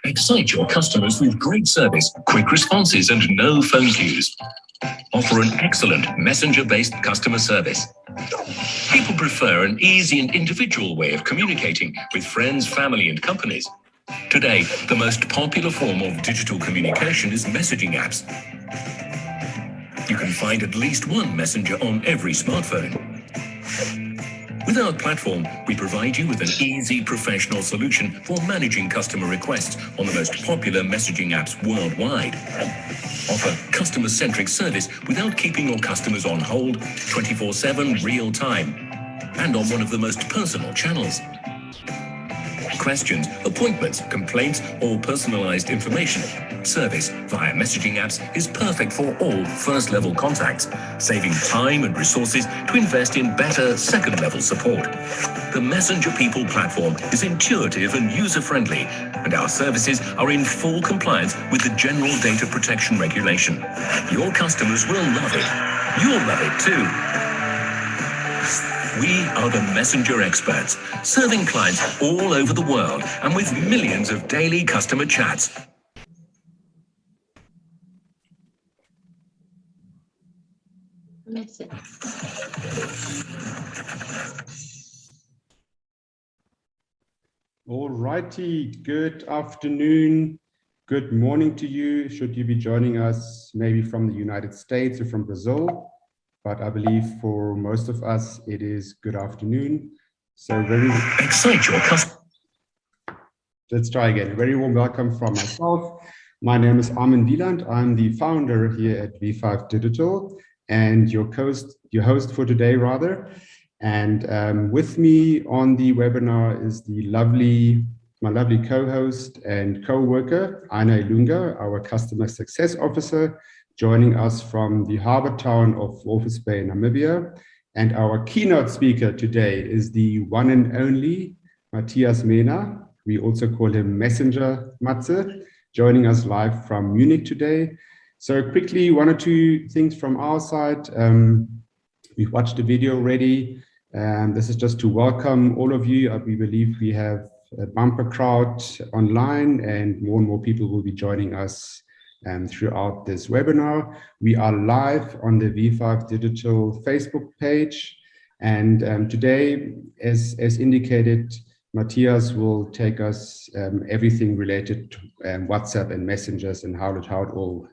Excite your customers with great service, quick responses, and no phone queues. Offer an excellent messenger-based customer service. People prefer an easy and individual way of communicating with friends, family, and companies. Today, the most popular form of digital communication is messaging apps. You can find at least one messenger on every smartphone. With our platform, we provide you with an easy, professional solution for managing customer requests on the most popular messaging apps worldwide. Offer customer-centric service without keeping your customers on hold 24/7 real time and on one of the most personal channels. Questions, appointments, complaints, or personalized information. Service via messaging apps is perfect for all first-level contacts, saving time and resources to invest in better second-level support. The MessengerPeople platform is intuitive and user-friendly, and our services are in full compliance with the General Data Protection Regulation. Your customers will love it. You'll love it too. We are the messenger experts, serving clients all over the world and with millions of daily customer chats. All righty, good afternoon, good morning to you. Should you be joining us maybe from the United States or from Brazil? But I believe for most of us, it is good afternoon. So Excite your customer. Let's try again. A very warm welcome from myself. My name is Armin Wieland. I'm the founder here at V5 Digital and your host for today, rather. And with me on the webinar is my lovely co-host and co-worker, Aina Ilunga, our Customer Success Officer, joining us from the harbor town of Walvis Bay, Namibia. And our keynote speaker today is the one and only Matthias Mehner. We also call him Messenger Matze, joining us live from Munich today. So quickly, one or two things from our side. We've watched the video already. This is just to welcome all of you. We believe we have a bumper crowd online and more people will be joining us throughout this webinar. We are live on the V5 Digital Facebook page. And today, as indicated, Matthias will take us everything related to WhatsApp and messengers and how it all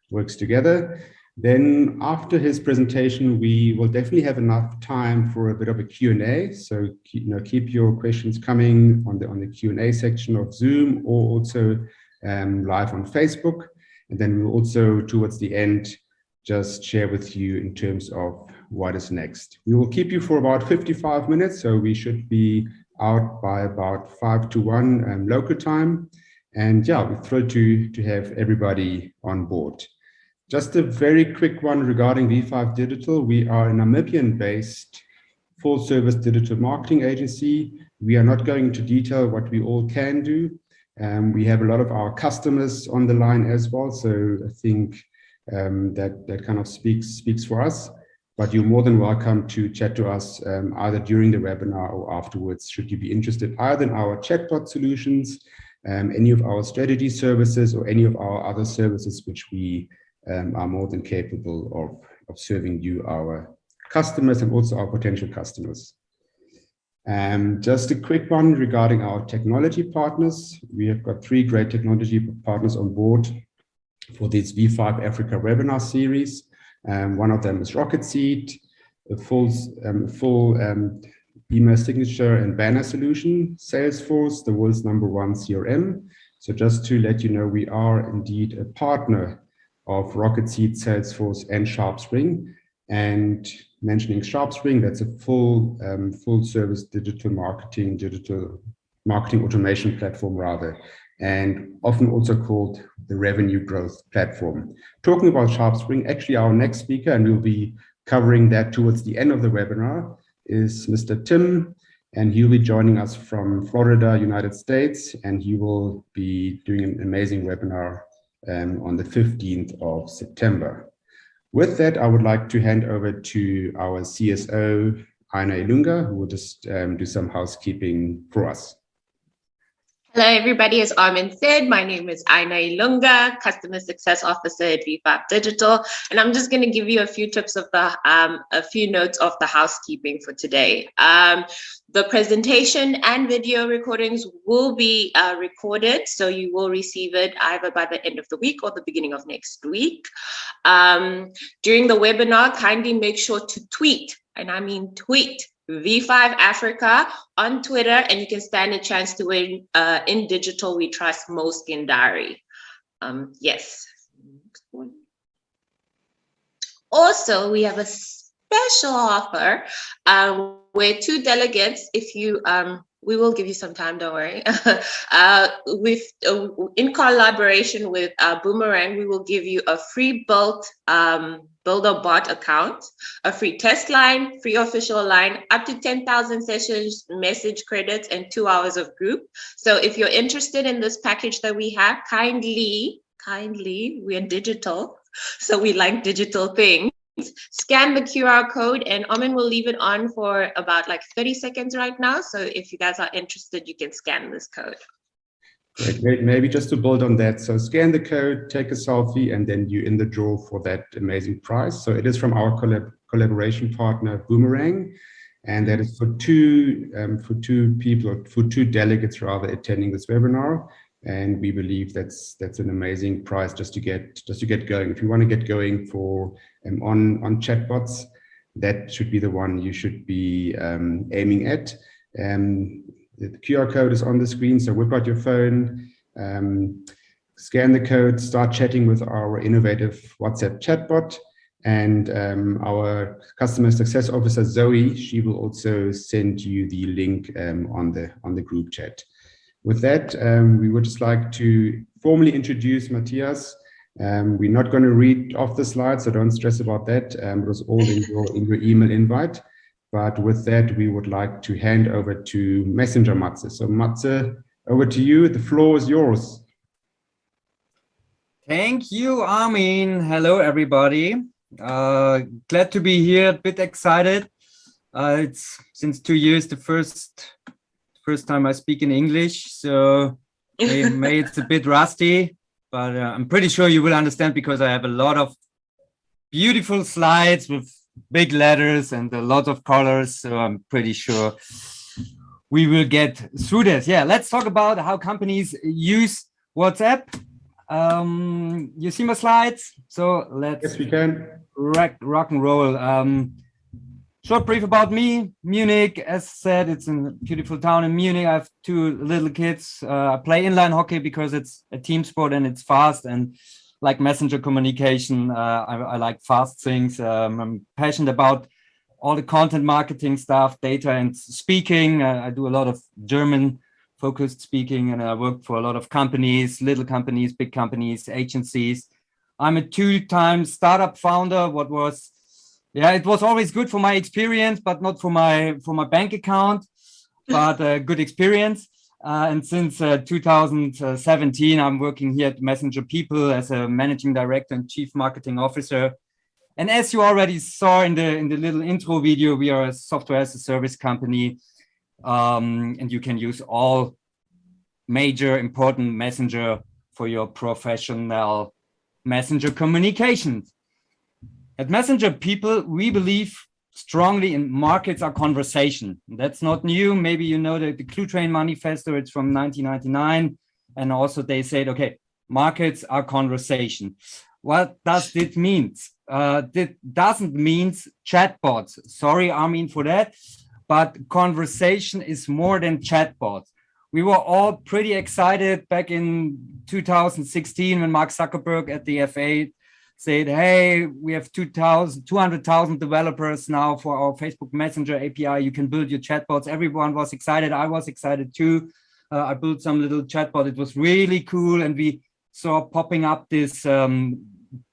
works together. Then after his presentation, we will definitely have enough time for a bit of a Q&A. So keep your questions coming on the Q&A section of Zoom or also live on Facebook. And then we'll also, towards the end, just share with you in terms of what is next. We will keep you for about 55 minutes, so we should be out by about 5 to 1 local time. And yeah, we're thrilled to have everybody on board. Just a very quick one regarding V5 Digital. We are a Namibian-based full-service digital marketing agency. We are not going into detail what we all can do. We have a lot of our customers on the line as well, so I think that kind of speaks for us. But you're more than welcome to chat to us either during the webinar or afterwards, should you be interested either in our chatbot solutions, any of our strategy services, or any of our other services which we are more than capable of serving you, our customers, and also our potential customers. Just a quick one regarding our technology partners. We have got 3 great technology partners on board for this V5 Africa webinar series. One of them is Rocket Seed, a full email signature and banner solution. Salesforce, the world's #1 CRM. So just to let you know, we are indeed a partner of Rocket Seed, Salesforce, and SharpSpring. And mentioning SharpSpring, that's a full service digital marketing automation platform rather, and often also called the revenue growth platform. Talking about SharpSpring, actually our next speaker, and we'll be covering that towards the end of the webinar, is Mr. Tim, and he'll be joining us from Florida, United States, and he will be doing an amazing webinar on the 15th of September. With that, I would like to hand over to our CSO, Aina Ilunga, who will just do some housekeeping for us. Hello, everybody. As Armin said, my name is Aina Ilunga, Customer Success Officer at V5 Digital, and I'm just going to give you a few tips of a few notes of the housekeeping for today. The presentation and video recordings will be recorded, so you will receive it either by the end of the week or the beginning of next week. During the webinar, kindly make sure to tweet, and I mean tweet, V5 Africa on Twitter, and you can stand a chance to win In Digital We Trust Moleskin Diary. Yes. Also, we have a special offer where 2 delegates, if you we will give you some time, don't worry. In collaboration with Boomerang, we will give you a free built Builder bot account, a free test line, free official line, up to 10,000 sessions, message credits, and 2 hours of group. So if you're interested in this package that we have, kindly, we're digital, so we like digital things. Scan the QR code, and Omen will leave it on for about like 30 seconds right now. So if you guys are interested, you can scan this code. Great. Maybe just to build on that. So scan the code, take a selfie, and then you're in the draw for that amazing prize. So it is from our collaboration partner, Boomerang. And that is for two people, or for 2 delegates rather, attending this webinar. And we believe that's an amazing prize just to get going. If you want to get going for on chatbots, that should be the one you should be aiming at. The QR code is on the screen, so whip out your phone, scan the code, start chatting with our innovative WhatsApp chatbot, and our customer success officer Zoe, she will also send you the link on the group chat. With that, we would just like to formally introduce Matthias. We're not going to read off the slides, so don't stress about that. It was all in your email invite. But with that, we would like to hand over to Messenger Matze. So Matze, over to you. The floor is yours. Thank you, Armin. Hello, everybody. Glad to be here. A bit excited. It's since 2 years the first time I speak in English, so maybe it's a bit rusty, but I'm pretty sure you will understand because I have a lot of beautiful slides with big letters and a lot of colors, so I'm pretty sure we will get through this. Yeah, let's talk about how companies use WhatsApp. You see my slides? So let's yes, we can. rock and roll. Short brief about me. Munich, as said, it's a beautiful town in Munich. I have 2 little kids. I play inline hockey because it's a team sport and it's fast, and like messenger communication, I like fast things. I'm passionate about all the content marketing stuff, data and speaking. I do a lot of German focused speaking, and I work for a lot of companies, little companies, big companies, agencies. I'm a 2-time startup founder. It was always good for my experience, but not for my bank account, but a good experience. And since 2017, I'm working here at MessengerPeople as a managing director and chief marketing officer. And as you already saw in the little intro video, we are a software as a service company, and you can use all major important messenger for your professional messenger communications. At MessengerPeople, we believe strongly in markets are conversation. That's not new. Maybe you know the Clue Train Manifesto, it's from 1999. And also they said, okay, markets are conversation. What does it mean? That doesn't mean chatbots. Sorry, Armin, for that. But conversation is more than chatbots. We were all pretty excited back in 2016 when Mark Zuckerberg at the FA said, hey, we have 200,000 developers now for our Facebook Messenger API. You can build your chatbots. Everyone was excited. I was excited too. I built some little chatbot. It was really cool. And we saw popping up this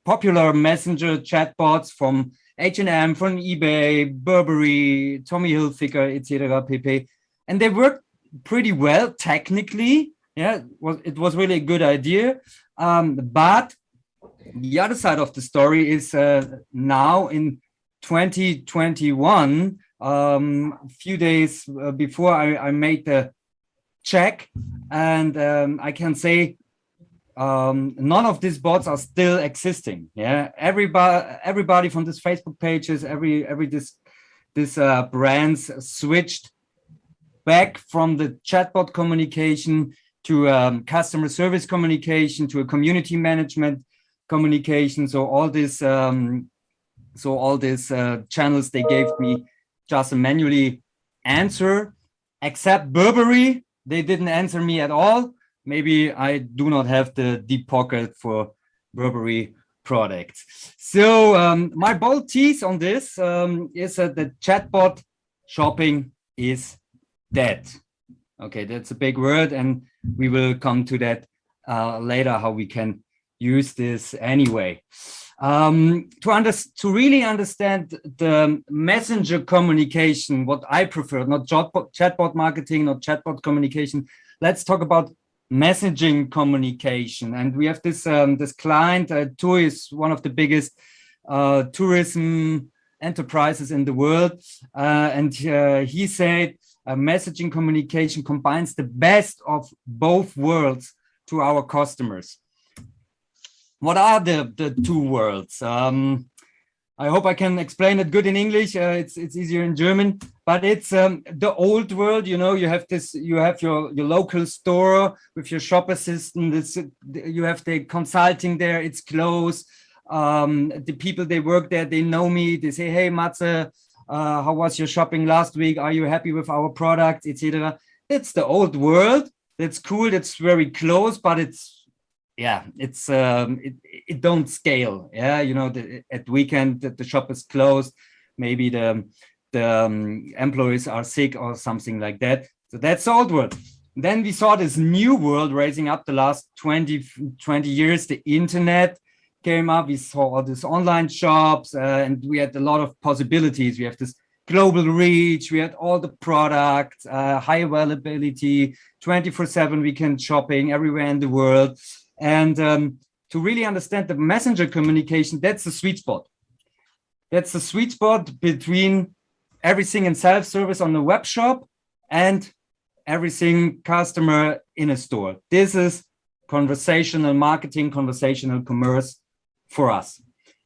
popular messenger chatbots from H&M, from eBay, Burberry, Tommy Hilfiger, etc. pp. And they worked pretty well technically. Yeah, it was really a good idea. But the other side of the story is now in 2021, a few days before I made the check, and I can say none of these bots are still existing. Yeah, everybody from these Facebook pages, this brands switched back from the chatbot communication to customer service communication, to a community management communication. So all these channels they gave me just a manually answer, except Burberry. They didn't answer me at all. Maybe I do not have the deep pocket for Burberry products. So my bold tease on this is that the chatbot shopping is dead. Okay, that's a big word, and we will come to that later, how we can use this anyway. To really understand the messenger communication, what I prefer, not chatbot marketing, not chatbot communication, let's talk about messaging communication. And we have this client, TUI is one of the biggest tourism enterprises in the world. And he said, messaging communication combines the best of both worlds to our customers. What are the two worlds? I hope I can explain it good in English. It's easier in German, but it's the old world. You know, you have your local store with your shop assistant. You have the consulting there. It's close. The people they work there, they know me. They say, "Hey, Matze, how was your shopping last week? Are you happy with our product, etc." It's the old world. That's cool. That's very close, but it don't scale. Yeah, you know, at weekend the shop is closed. Maybe the employees are sick or something like that. So that's the old world. Then we saw this new world rising up the last 20 years. The internet came up. We saw all these online shops, and we had a lot of possibilities. We have this global reach. We had all the products, high availability, 24/7 weekend shopping everywhere in the world. And to really understand the messenger communication, that's the sweet spot. That's the sweet spot between everything in self-service on the web shop and everything customer in a store. This is conversational marketing, conversational commerce for us.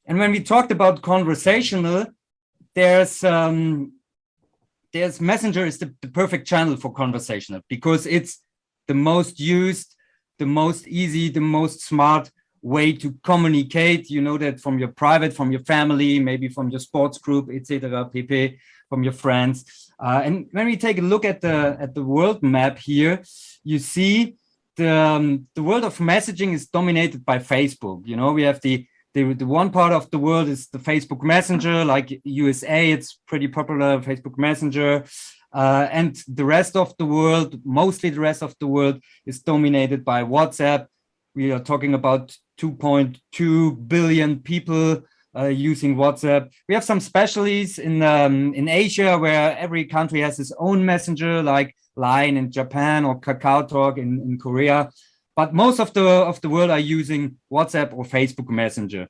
And when we talked about conversational, there's Messenger is the perfect channel for conversational because it's the most used, the most easy, the most smart way to communicate. You know that from your private, from your family, maybe from your sports group, etc., pp, from your friends. And when we take a look at the world map here, you see the world of messaging is dominated by Facebook. You know, we have the one part of the world is the Facebook Messenger, like USA, it's pretty popular, Facebook Messenger. And the rest of the world, mostly the rest of the world, is dominated by WhatsApp. We are talking about 2.2 billion people using WhatsApp. We have some specialties in Asia, where every country has its own messenger, like Line in Japan or KakaoTalk in Korea. But most of the world are using WhatsApp or Facebook Messenger.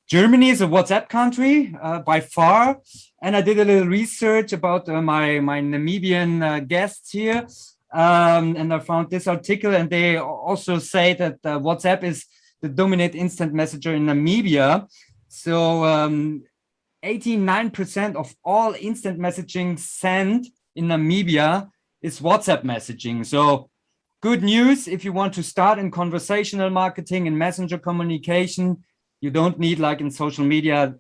Germany is a WhatsApp country by far. And I did a little research about my Namibian guests here. And I found this article, and they also say that WhatsApp is the dominant instant messenger in Namibia. So 89% of all instant messaging sent in Namibia is WhatsApp messaging. So good news, if you want to start in conversational marketing and messenger communication, you don't need, like in social media,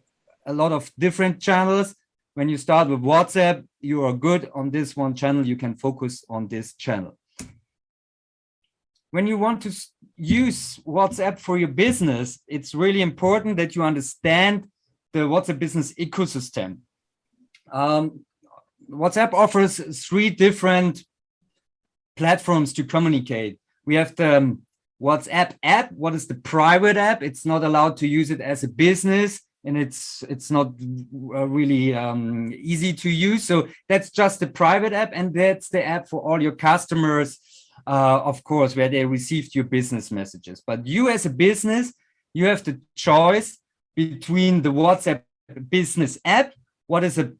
a lot of different channels. When you start with WhatsApp, you are good on this one channel. You can focus on this channel. When you want to use WhatsApp for your business, it's really important that you understand the WhatsApp business ecosystem. WhatsApp offers 3 different platforms to communicate. We have the WhatsApp app. What is the private app? It's not allowed to use it as a business, and it's not really easy to use. So that's just the private app, and that's the app for all your customers, of course, where they received your business messages. But you as a business, you have the choice between the WhatsApp business app. What is a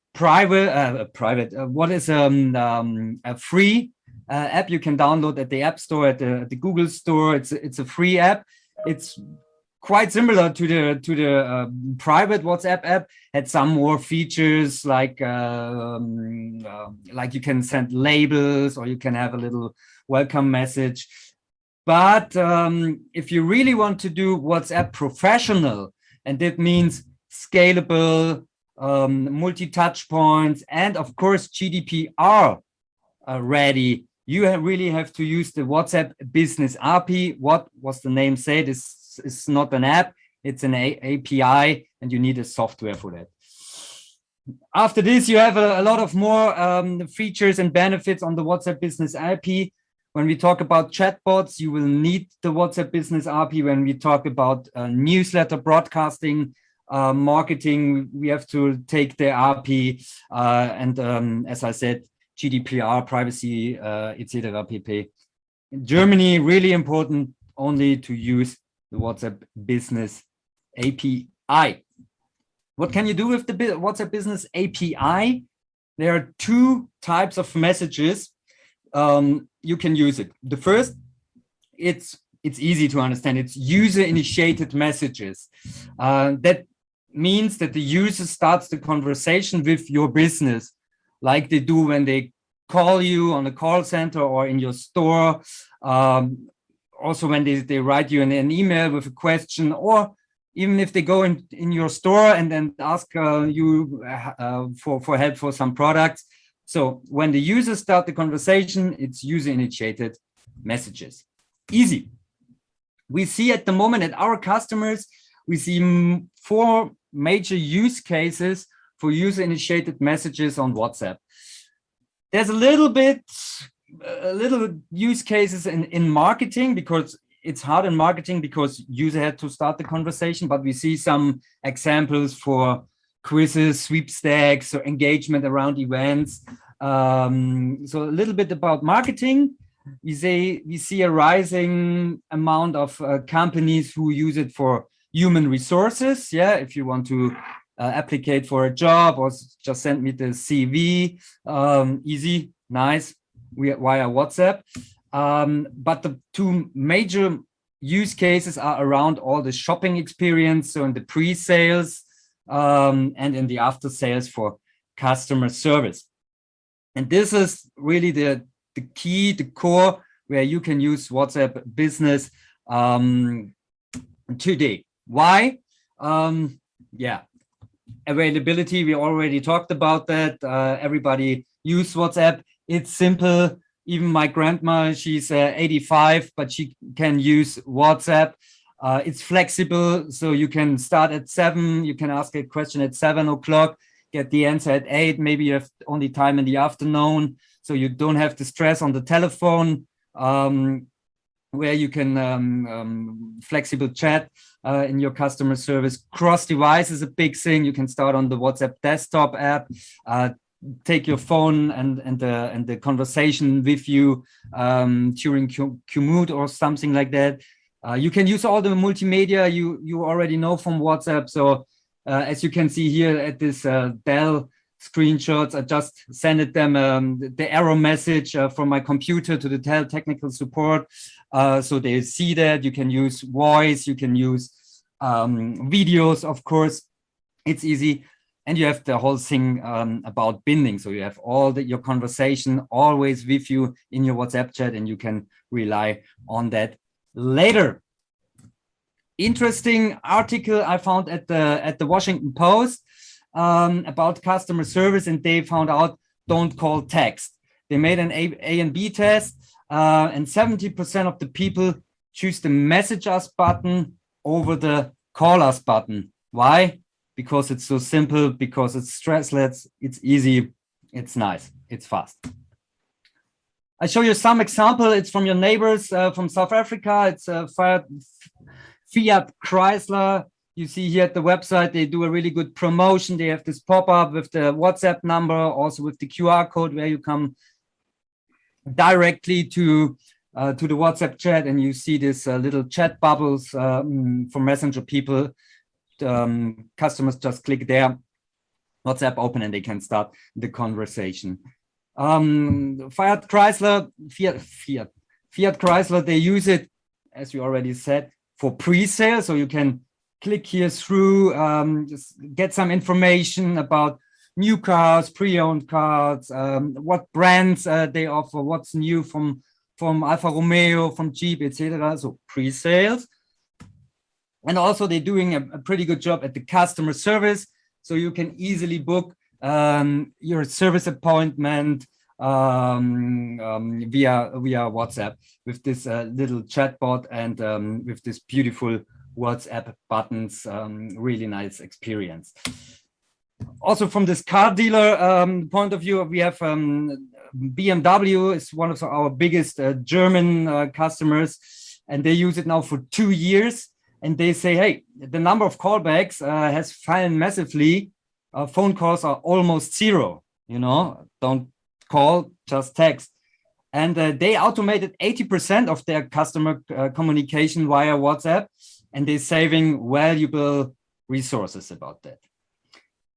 what is a free app you can download at the App Store, at the Google Store. It's a free app. It's quite similar to the private WhatsApp app. Had some more features like you can send labels, or you can have a little welcome message. But if you really want to do WhatsApp professional, and that means scalable, multi-touch points, and of course GDPR ready, you really have to use the WhatsApp Business API. What was the name say? This is not an app, it's an API, and you need a software for that. After this, you have a lot of more features and benefits on the WhatsApp Business API. When we talk about chatbots, you will need the WhatsApp Business API. When we talk about newsletter broadcasting, marketing, we have to take the API, and as I said, GDPR, privacy, etc. pp. In Germany, really important only to use the WhatsApp Business API. What can you do with the WhatsApp Business API? There are two types of messages you can use it. The first, it's easy to understand. It's user-initiated messages. That means that the user starts the conversation with your business, like they do when they call you on a call center or in your store. Also when they write you an email with a question, or even if they go in your store and then ask you for help for some products. So when the users start the conversation, it's user-initiated messages. Easy. We see at the moment at our customers, we see 4 major use cases for user-initiated messages on WhatsApp. There's a little use cases in marketing, because it's hard in marketing because user had to start the conversation, but we see some examples for quizzes, sweepstakes, or engagement around events. So a little bit about marketing. We see a rising amount of companies who use it for human resources. Yeah, if you want to applicate for a job or just send me the CV, easy, nice, via WhatsApp. But the 2 major use cases are around all the shopping experience, so in the pre-sales and in the after sales for customer service. And this is really the key, the core, where you can use WhatsApp Business today. Why? Yeah, availability, we already talked about that. Everybody use WhatsApp. It's simple. Even my grandma, she's 85, but she can use WhatsApp. It's flexible, so you can start at 7, you can ask a question at 7 o'clock, get the answer at 8, maybe you have only time in the afternoon, so you don't have to stress on the telephone, where you can flexible chat in your customer service. Cross device is a big thing. You can start on the WhatsApp desktop app, take your phone and the conversation with you during commute or something like that. You can use all the multimedia you already know from WhatsApp. So as you can see here at this Dell screenshots, I just sent them the error message from my computer to the Dell technical support. So they see that. You can use voice, you can use videos, of course. It's easy. And you have the whole thing about binding. So you have all your conversation always with you in your WhatsApp chat, and you can rely on that later. Interesting article I found at the Washington Post about customer service, and they found out don't call text. They made an A and B test, and 70% of the people choose the message us button over the call us button. Why? Because it's so simple, because it's stressless, it's easy, it's nice, it's fast. I show you some example. It's from your neighbors from South Africa. It's Fiat Chrysler. You see here at the website, they do a really good promotion. They have this pop-up with the WhatsApp number, also with the QR code, where you come directly to the WhatsApp chat, and you see this little chat bubbles from MessengerPeople. Customers just click there, WhatsApp open, and they can start the conversation. Fiat Chrysler, they use it, as you already said, for pre-sale. So you can click here through, just get some information about new cars, pre-owned cars, what brands they offer, what's new from Alfa Romeo, from Jeep, etc. So pre-sales. And also they're doing a pretty good job at the customer service. So you can easily book your service appointment via WhatsApp with this little chatbot and with this beautiful WhatsApp buttons. Really nice experience. Also from this car dealer point of view, we have BMW is one of our biggest German customers, and they use it now for 2 years. And they say, hey, the number of callbacks has fallen massively. Phone calls are almost zero. Don't call, just text. And they automated 80% of their customer communication via WhatsApp, and they're saving valuable resources about that.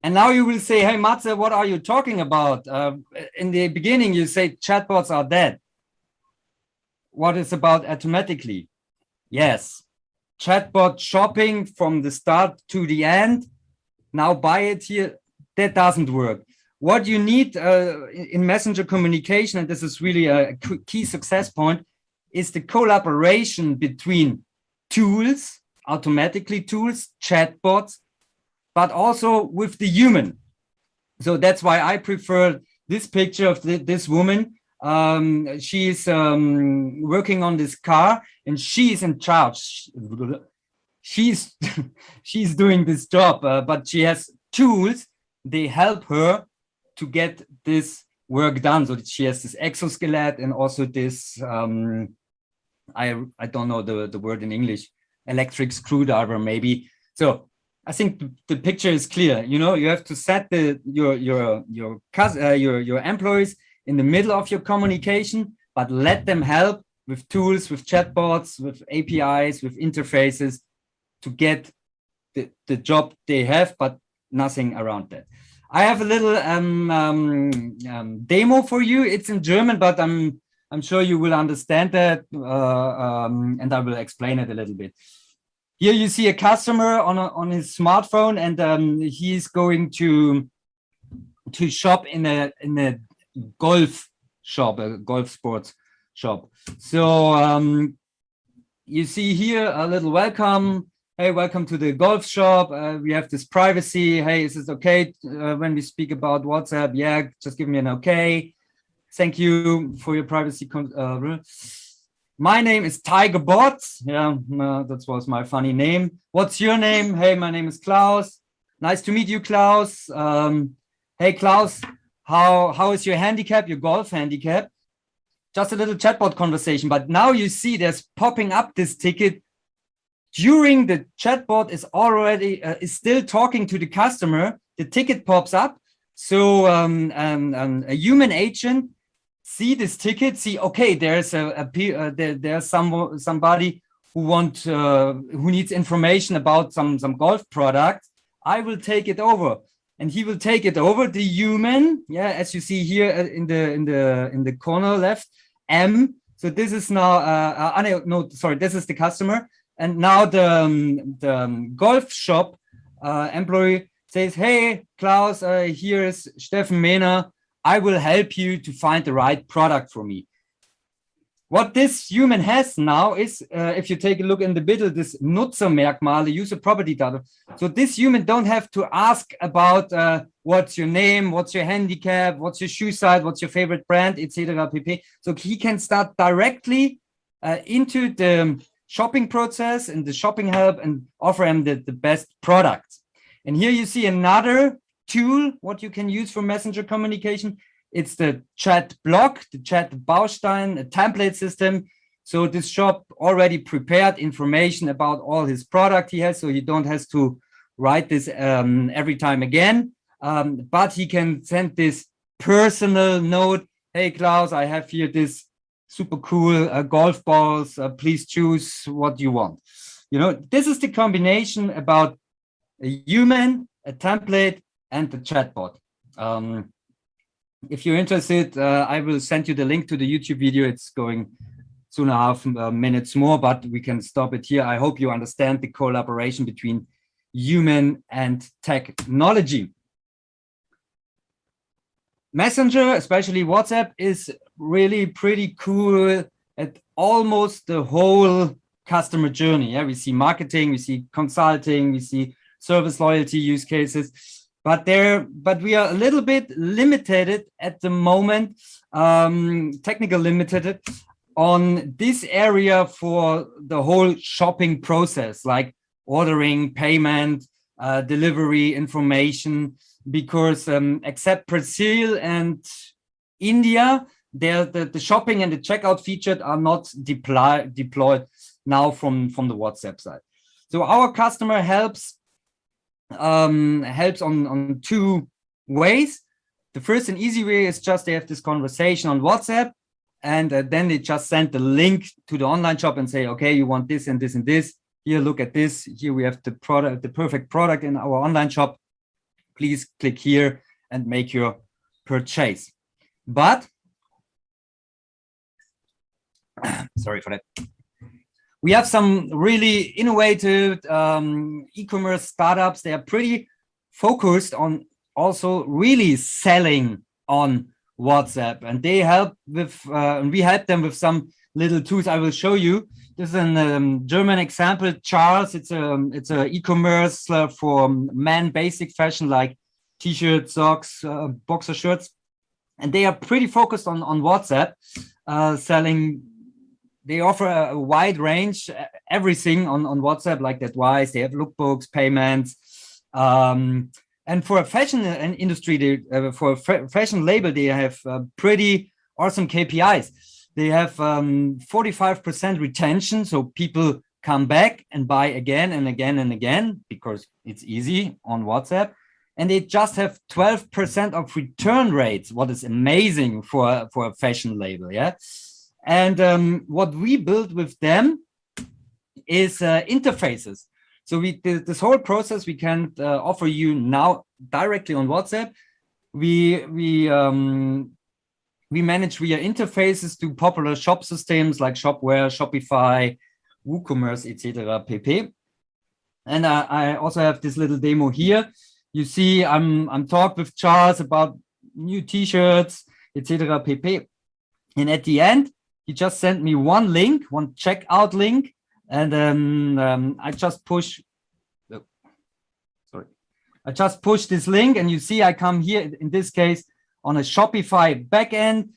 And now you will say, hey, Matze, what are you talking about? In the beginning, you say chatbots are dead. What is about automatically? Yes, chatbot shopping from the start to the end. Now buy it here. That doesn't work. What you need in messenger communication, and this is really a key success point, is the collaboration between tools, automatically tools, chatbots, but also with the human. So that's why I prefer this picture of this woman. She's working on this car, and she's in charge. She's doing this job, but she has tools. They help her to get this work done. So she has this exoskeleton and also this, I don't know the word in English, electric screwdriver maybe. So I think the picture is clear. You have to set your employees in the middle of your communication, but let them help with tools, with chatbots, with APIs, with interfaces to get the job they have, but nothing around that. I have a little demo for you. It's in German, but I'm sure you will understand that, and I will explain it a little bit. Here you see a customer on his smartphone, and he's going to shop in a golf shop, a golf sports shop. So you see here a little welcome. Hey, welcome to the golf shop. We have this privacy. Hey, is this okay when we speak about WhatsApp? Yeah, just give me an okay. Thank you for your privacy. My name is Tiger Bots. Yeah, that was my funny name. What's your name? Hey, my name is Klaus. Nice to meet you, Klaus. Hey, Klaus, how is your handicap, your golf handicap? Just a little chatbot conversation. But now you see there's popping up this ticket during the chatbot is already is still talking to the customer. The ticket pops up. So a human agent see this ticket, see, okay, there's there's somebody who needs information about some golf product. I will take it over, and he will take it over. The human, yeah, as you see here in the corner left, M. So this is now this is the customer, and now the golf shop employee says, hey, Klaus, here is Steffen Mehner. I will help you to find the right product for me. What this human has now is, if you take a look in the middle, this Nutzermerkmale, user property data. So this human don't have to ask about what's your name, what's your handicap, what's your shoe size, what's your favorite brand, etc. pp. So he can start directly into the shopping process and the shopping help and offer him the best product. And here you see another tool, what you can use for messenger communication. It's the chat block, the chat Baustein, a template system. So this shop already prepared information about all his product he has, so you don't have to write this every time again. But he can send this personal note. Hey, Klaus, I have here this super cool golf balls. Please choose what you want. This is the combination about a human, a template, and the chatbot. if you're interested, I will send you the link to the YouTube video. It's going 2.5 minutes more, but we can stop it here. I hope you understand the collaboration between human and technology. Messenger, especially WhatsApp, is really pretty cool at almost the whole customer journey. Yeah, we see marketing, we see consulting, we see service loyalty use cases, but we are a little bit limited at the moment, technical limited on this area for the whole shopping process, like ordering, payment, delivery information, because except Brazil and India, the shopping and the checkout feature are not deployed now from the WhatsApp side. So our customer helps on two ways. The first and easy way is just they have this conversation on WhatsApp, and then they just send the link to the online shop and say, okay, you want this and this and this. Here, look at this. Here we have the product, the perfect product in our online shop. Please click here and make your purchase. But sorry for that. We have some really innovative e-commerce startups. They are pretty focused on also really selling on WhatsApp, and they help with, and we help them with some little tools I will show you. This is a German example, Charles. It's a e-commerce for men basic fashion like t-shirts, socks, boxer shirts, and they are pretty focused on WhatsApp, selling. They offer a wide range, everything on WhatsApp like that. Wise, they have lookbooks, payments, and for a fashion industry, for a fashion label, they have pretty awesome KPIs. They have 45% retention, so people come back and buy again and again and again because it's easy on WhatsApp. And they just have 12% of return rates, what is amazing for a fashion label, yeah. And what we built with them is interfaces. So this whole process we can offer you now directly on WhatsApp. We manage via interfaces to popular shop systems like Shopware, Shopify, WooCommerce, etc. pp. And I also have this little demo here. You see, I'm talking with Charles about new T-shirts, etc. pp. And at the end, he just sent me one link, one checkout link, and I just push. I just push this link, and you see I come here, in this case, on a Shopify backend.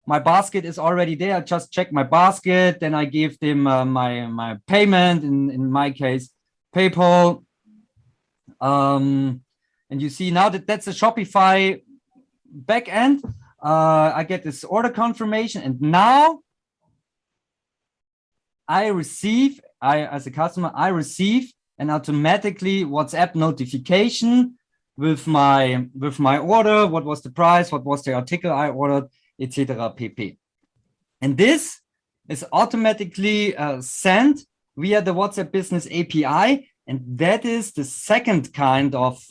My basket is already there. I just check my basket, then I give them my payment, in my case, PayPal. And you see now that's a Shopify backend. I get this order confirmation, and now as a customer, I receive an automatically WhatsApp notification with my order, what was the price, what was the article I ordered, etc. pp. And this is automatically sent via the WhatsApp Business API, and that is the second kind of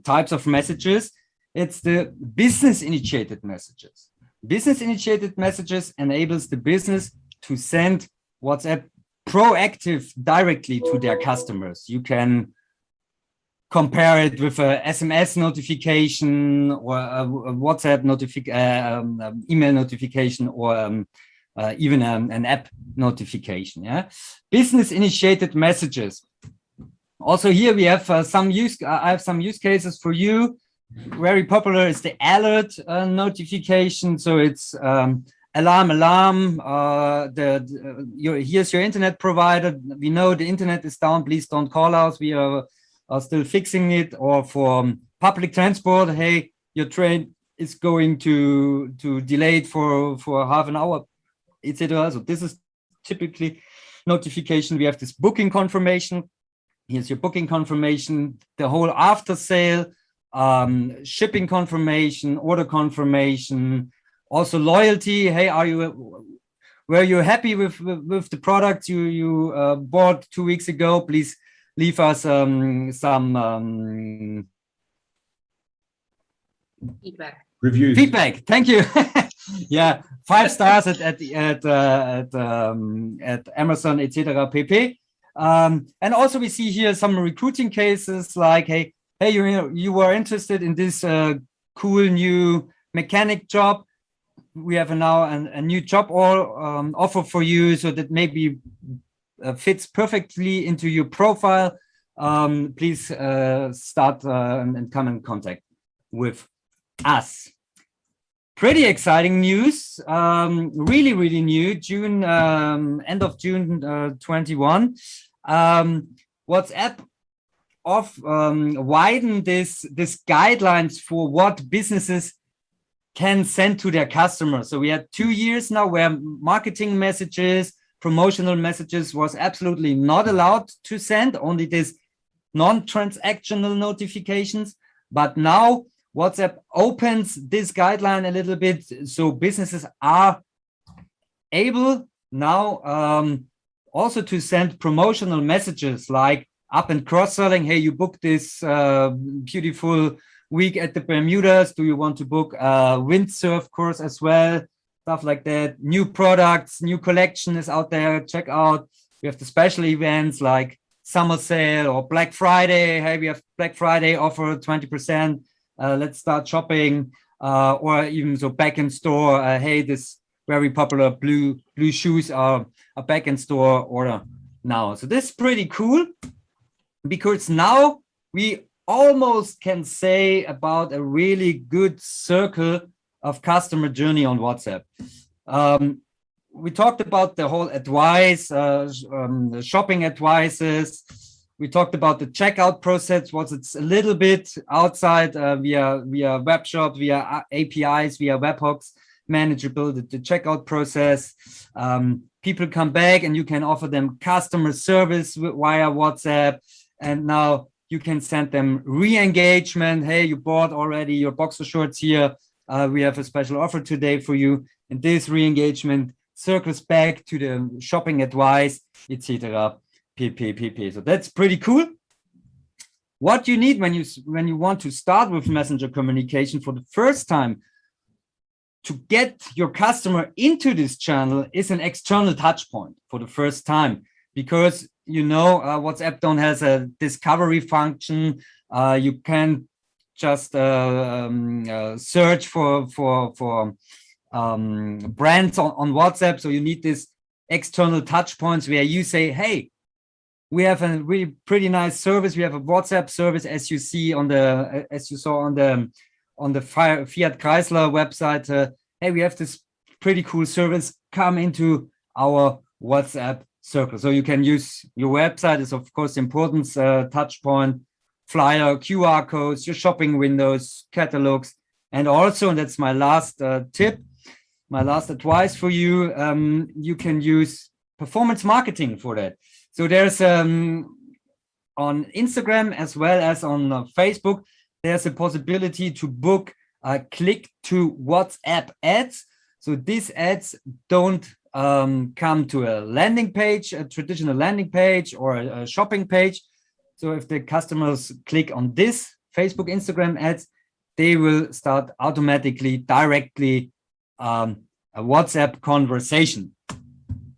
types of messages. It's the business-initiated messages. Business-initiated messages enables the business to send WhatsApp proactive directly to their customers. You can compare it with a SMS notification or a WhatsApp email notification, or even an app notification. Yeah, business-initiated messages. Also here we have I have some use cases for you. Very popular is the alert notification. So it's alarm. Here's your internet provider. We know the internet is down. Please don't call us. We are still fixing it. Or for public transport, hey, your train is going to delayed for half an hour, etc. So this is typically notification. We have this booking confirmation. Here's your booking confirmation. The whole after sale, shipping confirmation, order confirmation. Also loyalty. Hey, were you happy with the product you bought 2 weeks ago? Please leave us some Feedback. Reviews. Feedback. Thank you. Yeah, 5 stars at Amazon, etc. pp. And also we see here some recruiting cases like, hey, you were interested in this cool new mechanic job. We have now a new job offer for you, so that maybe fits perfectly into your profile. Please start and come in contact with us. Pretty exciting news, really new, June, end of June 21. WhatsApp widened this guidelines for what businesses can send to their customers. So we had 2 years now where marketing messages, promotional messages was absolutely not allowed to send, only this non-transactional notifications. But now WhatsApp opens this guideline a little bit, so businesses are able now also to send promotional messages like up and cross-selling. Hey, you booked this beautiful week at the Bermudas. Do you want to book a windsurf course as well? Stuff like that. New products, new collection is out there. Check out. We have the special events like summer sale or Black Friday. Hey, we have Black Friday offer 20%. Let's start shopping. Or even so back in store. Hey, this very popular blue shoes are back in store order now. So this is pretty cool because now we almost can say about a really good circle of customer journey on WhatsApp. We talked about the whole advice, shopping advices. We talked about the checkout process. It's a little bit outside via web shop, via APIs, via webhooks, manageable, the checkout process. People come back and you can offer them customer service via WhatsApp. And now you can send them re-engagement. Hey, you bought already your boxer shorts here. We have a special offer today for you. And this re-engagement circles back to the shopping advice, etc. pp. So that's pretty cool. What you need when you want to start with messenger communication for the first time to get your customer into this channel is an external touch point for the first time, because WhatsApp don't has a discovery function. You can just search for brands on WhatsApp. So you need this external touch points where you say, hey, we have a really pretty nice service. We have a WhatsApp service, as you saw on the Fiat Chrysler website. Hey, we have this pretty cool service. Come into our WhatsApp circle. So you can use your website is of course important touch point, flyer, QR codes, your shopping windows, catalogs, and also, and that's my last tip, my last advice for you, you can use performance marketing for that. So there's on Instagram as well as on Facebook, there's a possibility to book click to WhatsApp ads. So these ads don't come to a landing page, a traditional landing page or a shopping page. So if the customers click on this Facebook, Instagram ads, they will start automatically, directly a WhatsApp conversation.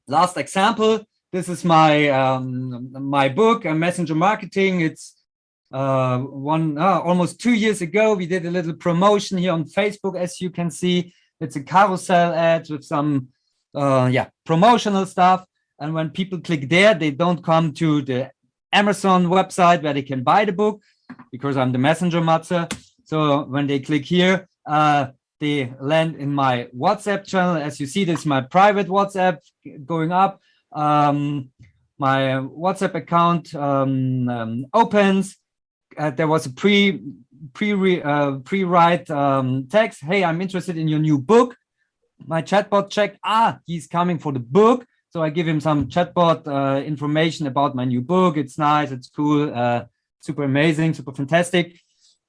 Last example, this is my my book, Messenger Marketing. It's almost 2 years ago. We did a little promotion here on Facebook, as you can see. It's a carousel ad with some promotional stuff. And when people click there, they don't come to the Amazon website where they can buy the book, because I'm the messenger, Matze. So when they click here, they land in my WhatsApp channel. As you see, this is my private WhatsApp going up. My WhatsApp account opens. There was a pre-write text. Hey, I'm interested in your new book. My chatbot checked, he's coming for the book. So I give him some chatbot information about my new book. It's nice, it's cool, super amazing, super fantastic.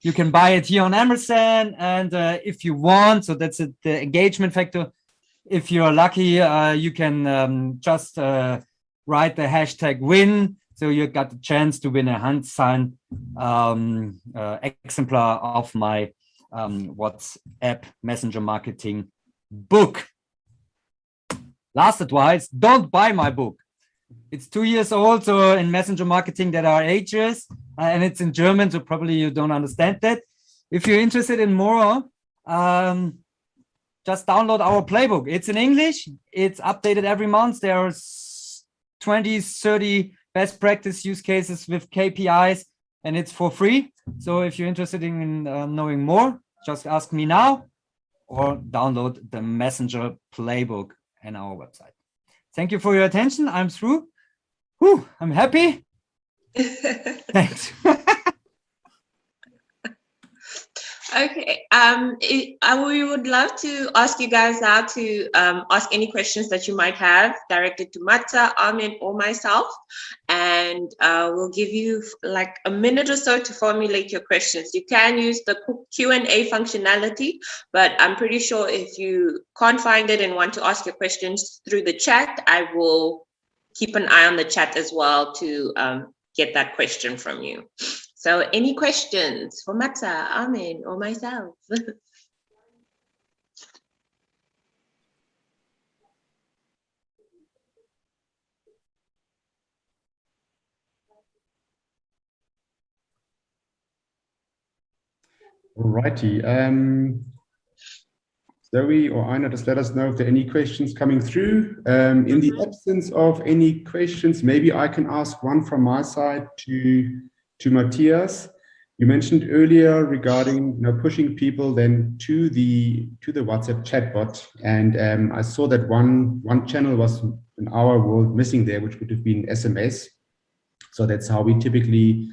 You can buy it here on Amazon. And if you want, so that's the engagement factor. If you're lucky, you can just write the hashtag win. So you got the chance to win a hand-signed exemplar of my WhatsApp messenger marketing book. Last advice, don't buy my book. It's 2 years old, so in messenger marketing there are ages, and it's in German, so probably you don't understand that. If you're interested in more, just download our playbook. It's in English. It's updated every month. There are 20, 30 best practice use cases with KPIs, and it's for free. So if you're interested in knowing more, just ask me now or download the Messenger playbook on our website. Thank you for your attention. I'm through. Whew, I'm happy. Thanks. Okay, we would love to ask you guys now to ask any questions that you might have directed to Matze, Armin, or myself, and we'll give you like a minute or so to formulate your questions. You can use the Q&A functionality, but I'm pretty sure if you can't find it and want to ask your questions through the chat, I will keep an eye on the chat as well to get that question from you. So any questions for Matze, Armin, or myself? Alrighty. Zoe or Aina, just let us know if there are any questions coming through. In the absence of any questions, maybe I can ask one from my side to Matthias. You mentioned earlier regarding pushing people then to the WhatsApp chatbot, and I saw that one channel was in our world missing there, which would have been SMS. So that's how we typically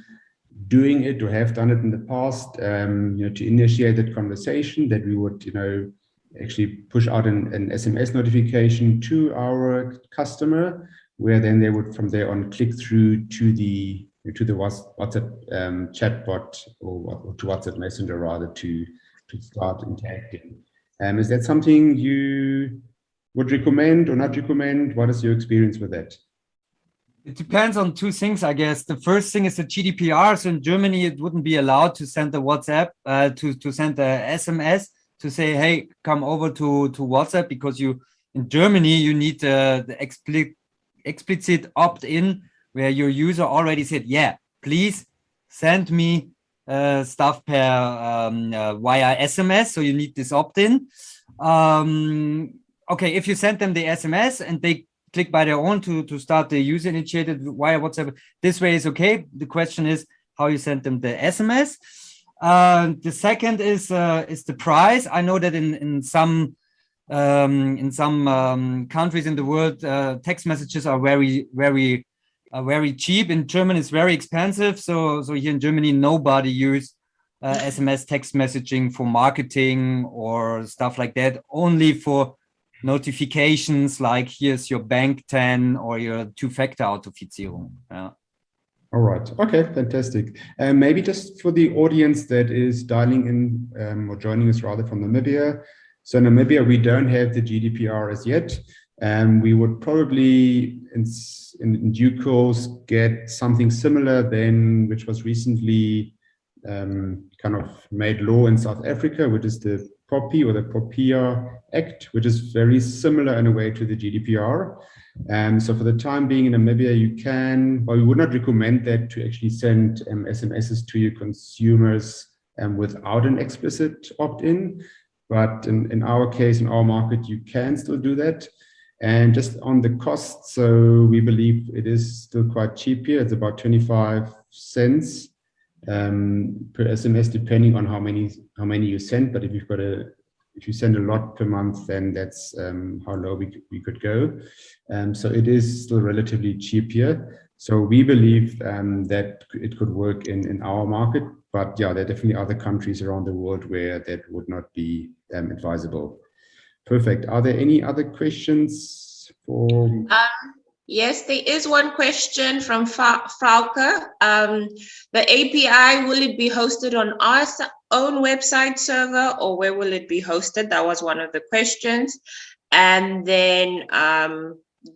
doing it or have done it in the past. To initiate that conversation, that we would actually push out an SMS notification to our customer, where then they would from there on click through to the WhatsApp chatbot or to WhatsApp Messenger rather to start interacting. Is that something you would recommend or not recommend? What is your experience with that? It depends on two things, I guess. The first thing is the GDPR. So in Germany, it wouldn't be allowed to send the WhatsApp, to send the SMS to say, hey, come over to WhatsApp, because in Germany, you need the explicit opt-in, where your user already said, yeah, please send me stuff via SMS. So you need this opt-in. Okay, if you send them the SMS and they click by their own to start the user initiated via WhatsApp, this way is okay. The question is how you send them the SMS. The second is the price. I know that in some countries in the world, text messages are very cheap. In German, it's very expensive. So here in Germany, nobody uses SMS text messaging for marketing or stuff like that. Only for notifications like here's your bank 10 or your two-factor Authentifizierung. Yeah. All right. Okay, fantastic. Maybe just for the audience that is dialing in or joining us rather from Namibia. So in Namibia, we don't have the GDPR as yet. We would probably in due course get something similar then, which was recently kind of made law in South Africa, which is the POPI or the POPIA Act, which is very similar in a way to the GDPR. So for the time being in Namibia, you can, but we would not recommend that to actually send SMSs to your consumers without an explicit opt-in. But in our case, in our market, you can still do that. And just on the cost, so we believe it is still quite cheap here. It's about 25 cents per SMS, depending on how many you send. But if you send a lot per month, then that's how low we could go. So it is still relatively cheap here. So we believe that it could work in our market. But yeah, there are definitely other countries around the world where that would not be advisable. Perfect. Are there any other questions for? Yes, there is one question from Frauke. The API, will it be hosted on our own website server, or where will it be hosted? That was one of the questions. And then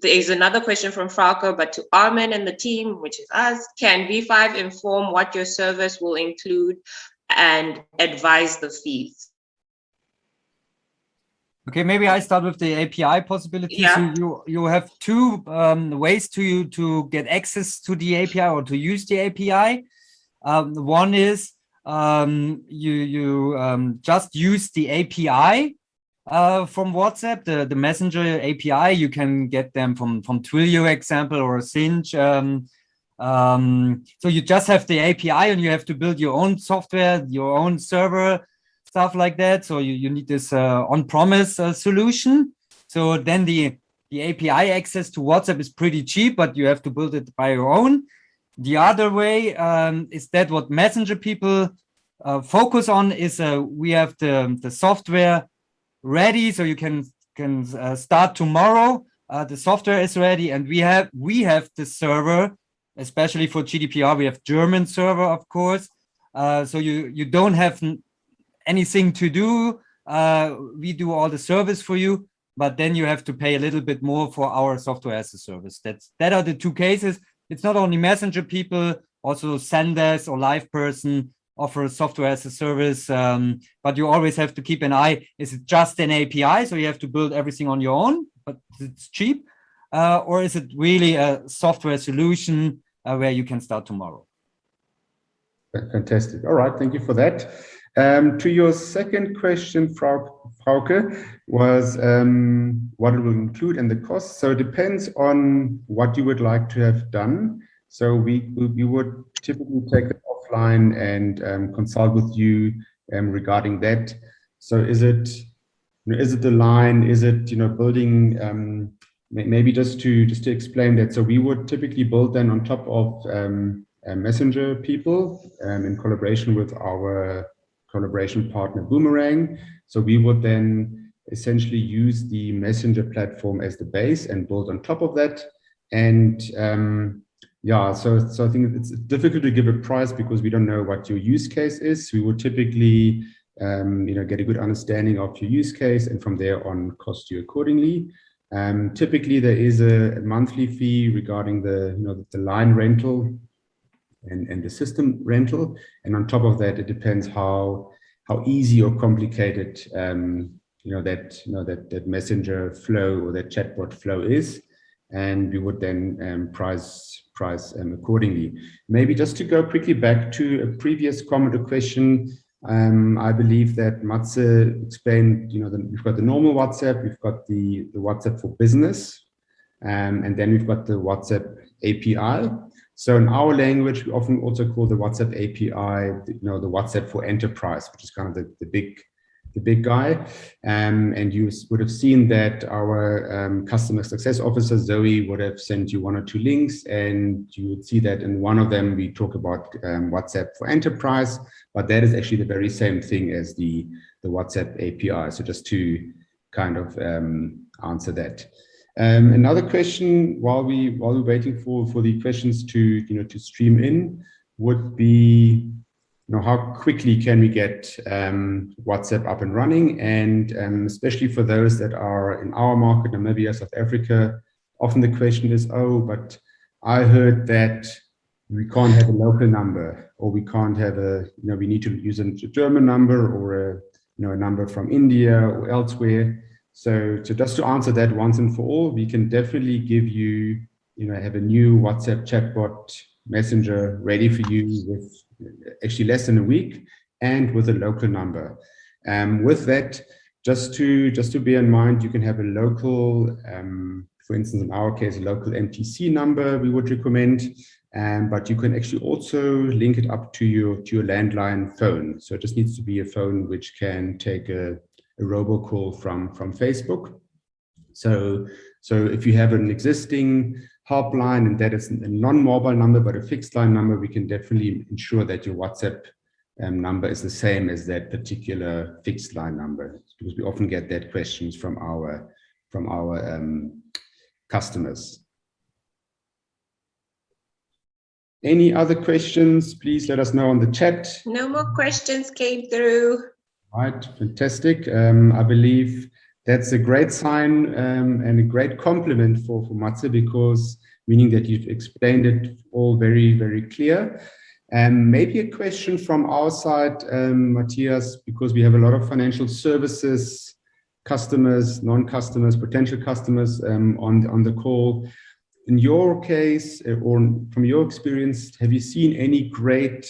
there's another question from Frauke, but to Armin and the team, which is us, can V5 inform what your service will include and advise the fees. Okay, maybe I start with the API possibilities. Yeah. So you have two ways to get access to the API or to use the API. One is you just use the API from WhatsApp, the Messenger API. You can get them from Twilio example or Sinch. So you just have the API and you have to build your own software, your own server, stuff like that. So you need this on-premise solution. So then the API access to WhatsApp is pretty cheap, but you have to build it by your own. The other way is that what MessengerPeople focus on is we have the software ready, so you can start tomorrow. The software is ready, and we have the server, especially for GDPR. We have German server, of course. So you don't have anything to do. We do all the service for you, but then you have to pay a little bit more for our software as a service. That are the two cases. It's not only MessengerPeople, also Zendesk or LivePerson offer software as a service, but you always have to keep an eye. Is it just an API, so you have to build everything on your own, but it's cheap? Or is it really a software solution where you can start tomorrow? Fantastic. All right, thank you for that. To your second question, Frauke, was what it will include and the cost. So it depends on what you would like to have done. So we would typically take it offline and consult with you regarding that. So is it the line? Is it building? Maybe just to explain that. So we would typically build then on top of MessengerPeople in collaboration with our collaboration partner Boomerang. So we would then essentially use the Messenger platform as the base and build on top of that. And yeah, so I think it's difficult to give a price because we don't know what your use case is. We would typically get a good understanding of your use case and from there on cost you accordingly. Typically there is a monthly fee regarding the line rental and the system rental, and on top of that, it depends how easy or complicated that messenger flow or that chatbot flow is, and we would then price accordingly. Maybe just to go quickly back to a previous comment or question, I believe that Matze explained. We've got the normal WhatsApp, we've got the WhatsApp for business, and then we've got the WhatsApp API. So in our language, we often also call the WhatsApp API, the WhatsApp for enterprise, which is kind of the big guy. And you would have seen that our customer success officer, Zoe, would have sent you one or two links, and you would see that in one of them, we talk about WhatsApp for enterprise, but that is actually the very same thing as the WhatsApp API. So just to kind of answer that. Another question while we're waiting for the questions to stream in would be, how quickly can we get WhatsApp up and running? And especially for those that are in our market, Namibia, South Africa, often the question is, oh, but I heard that we can't have a local number, or we can't have we need to use a German number or a number from India or elsewhere. So just to answer that once and for all, we can definitely give you, have a new WhatsApp chatbot messenger ready for you with actually less than a week and with a local number. With that, just to bear in mind, you can have a local, for instance, in our case, a local MTC number we would recommend, but you can actually also link it up to your landline phone. So it just needs to be a phone which can take a robocall from Facebook. So if you have an existing helpline and that is a non-mobile number but a fixed line number, we can definitely ensure that your WhatsApp number is the same as that particular fixed line number, because we often get that questions from our customers. Any other questions? Please let us know on the chat. No more questions came through. Right, fantastic. I believe that's a great sign and a great compliment for Matze, because meaning that you've explained it all very, very clear. Maybe a question from our side, Matthias, because we have a lot of financial services customers, non-customers, potential customers on the call. In your case, or from your experience, have you seen any great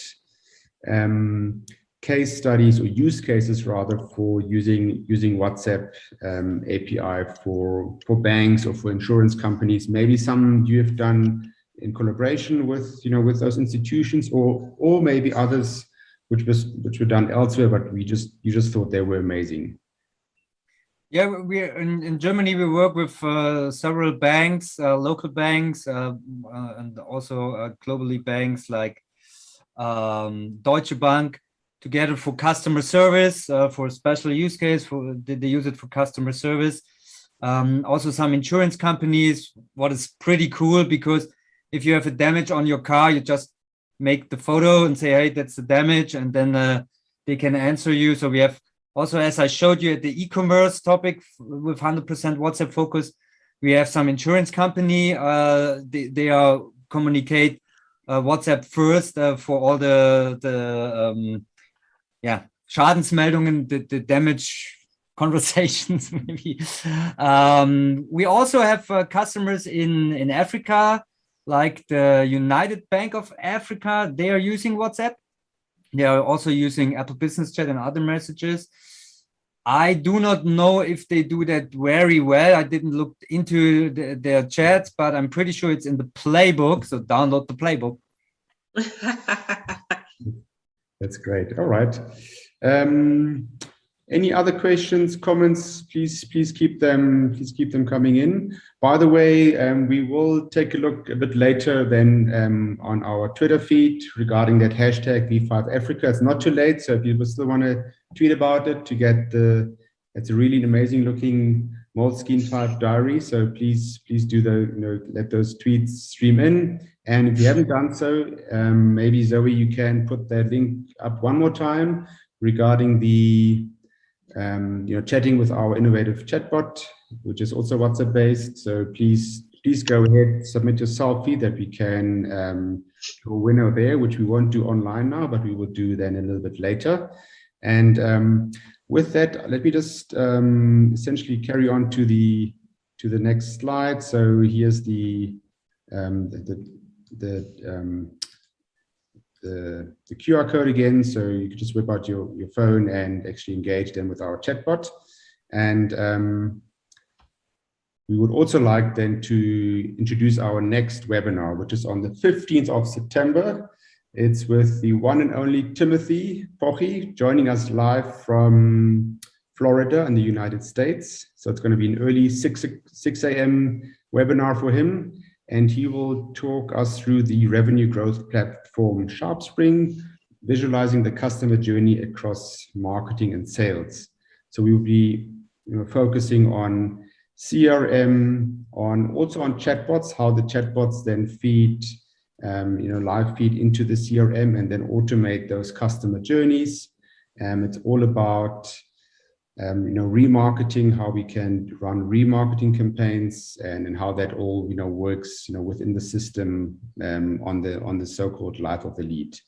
case studies or use cases rather for using WhatsApp API for banks or for insurance companies? Maybe some you have done in collaboration with with those institutions, or maybe others which were done elsewhere, but you just thought they were amazing. Yeah, we in Germany we work with several banks, local banks, and also globally banks like Deutsche Bank, together for customer service, for a special use case. They use it for customer service. Also some insurance companies. What is pretty cool, because if you have a damage on your car, you just make the photo and say, hey, that's the damage, and then they can answer you. So we have also, as I showed you at the e-commerce topic with 100% WhatsApp focus, we have some insurance company. They are communicate WhatsApp first for all the Schadensmeldungen, the damage conversations maybe. We also have customers in Africa, like the United Bank of Africa. They are using WhatsApp. They are also using Apple Business Chat and other messages. I do not know if they do that very well. I didn't look into their chats, but I'm pretty sure it's in the playbook. So download the playbook. That's great. All right. Any other questions, comments? Please keep them coming in. By the way, we will take a look a bit later then on our Twitter feed regarding that hashtag V5Africa. It's not too late, so if you still want to tweet about it to get it's a really amazing looking Moleskine 5 diary. So please do let those tweets stream in. And if you haven't done so, maybe Zoe, you can put that link up one more time regarding the chatting with our innovative chatbot, which is also WhatsApp based. So please go ahead, submit your selfie that we can do a winner there, which we won't do online now, but we will do then a little bit later. And with that, let me just essentially carry on to the next slide. So here's the QR code again, so you can just whip out your phone and actually engage them with our chatbot. And we would also like then to introduce our next webinar, which is on the 15th of September. It's with the one and only Timothy Pochi, joining us live from Florida in the United States. So it's going to be an early 6 a.m. webinar for him. And he will talk us through the revenue growth platform SharpSpring, visualizing the customer journey across marketing and sales. So we will be focusing on CRM, also on chatbots, how the chatbots then feed, live feed into the CRM and then automate those customer journeys. It's all about remarketing, how we can run remarketing campaigns, and how that all works within the system on the so-called life of the lead.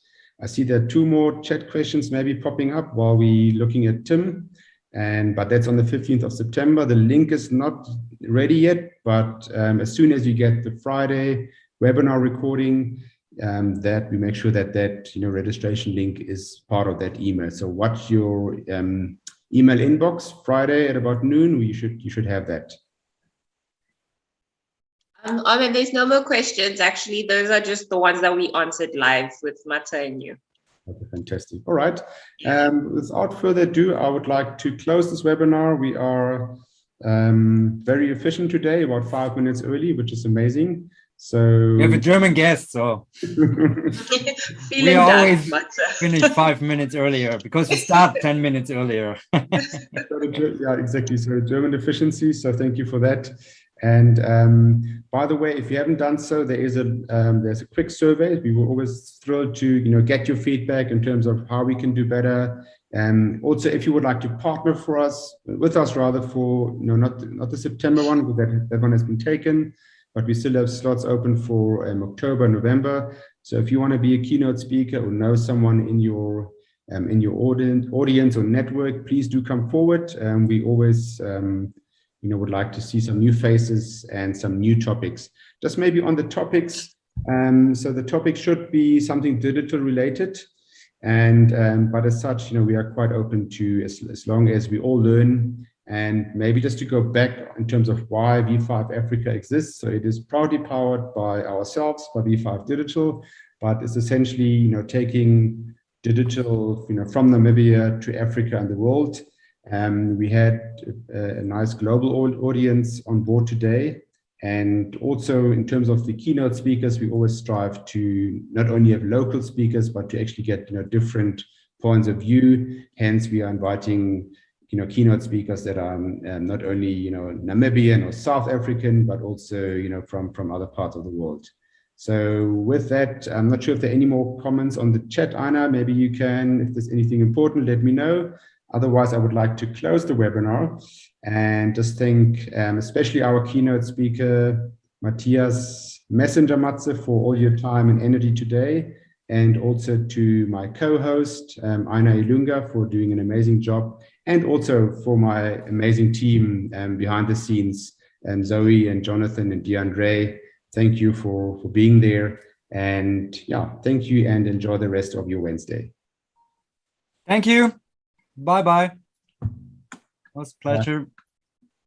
I see there are two more chat questions maybe popping up while we're looking at Tim, but that's on the 15th of September. The link is not ready yet, but as soon as you get the Friday webinar recording, that we make sure that registration link is part of that email. So watch your email inbox Friday at about noon. You should have that. There's no more questions. Actually, those are just the ones that we answered live with Matze and you. Okay, fantastic. All right. Without further ado, I would like to close this webinar. We are very efficient today, about 5 minutes early, which is amazing. So we have a German guest, so we always finish 5 minutes earlier because we start 10 minutes earlier. Yeah, exactly. So German efficiency. So thank you for that. And by the way, if you haven't done so, there's a quick survey. We were always thrilled to get your feedback in terms of how we can do better. And also, if you would like to partner with us rather for not the September one, because that one has been taken. But we still have slots open for October, November. So if you want to be a keynote speaker or know someone in your audience or network, please do come forward. We always would like to see some new faces and some new topics. Just maybe on the topics. So the topic should be something digital related. But as such, we are quite open to as long as we all learn. And maybe just to go back in terms of why V5 Africa exists. So it is proudly powered by ourselves, by V5 Digital, but it's essentially, taking digital, from Namibia to Africa and the world. We had a nice global audience on board today. And also in terms of the keynote speakers, we always strive to not only have local speakers, but to actually get, different points of view. Hence, we are inviting keynote speakers that are not only, Namibian or South African, but also, from other parts of the world. So with that, I'm not sure if there are any more comments on the chat, Anna. Maybe you can, if there's anything important, let me know. Otherwise, I would like to close the webinar and just thank especially our keynote speaker, Matthias Messenger Matze, for all your time and energy today. And also to my co-host, Aina Ilunga, for doing an amazing job. And also for my amazing team behind the scenes, Zoe and Jonathan and DeAndre. Thank you for being there. And yeah, thank you and enjoy the rest of your Wednesday. Thank you. Bye-bye. It was a pleasure.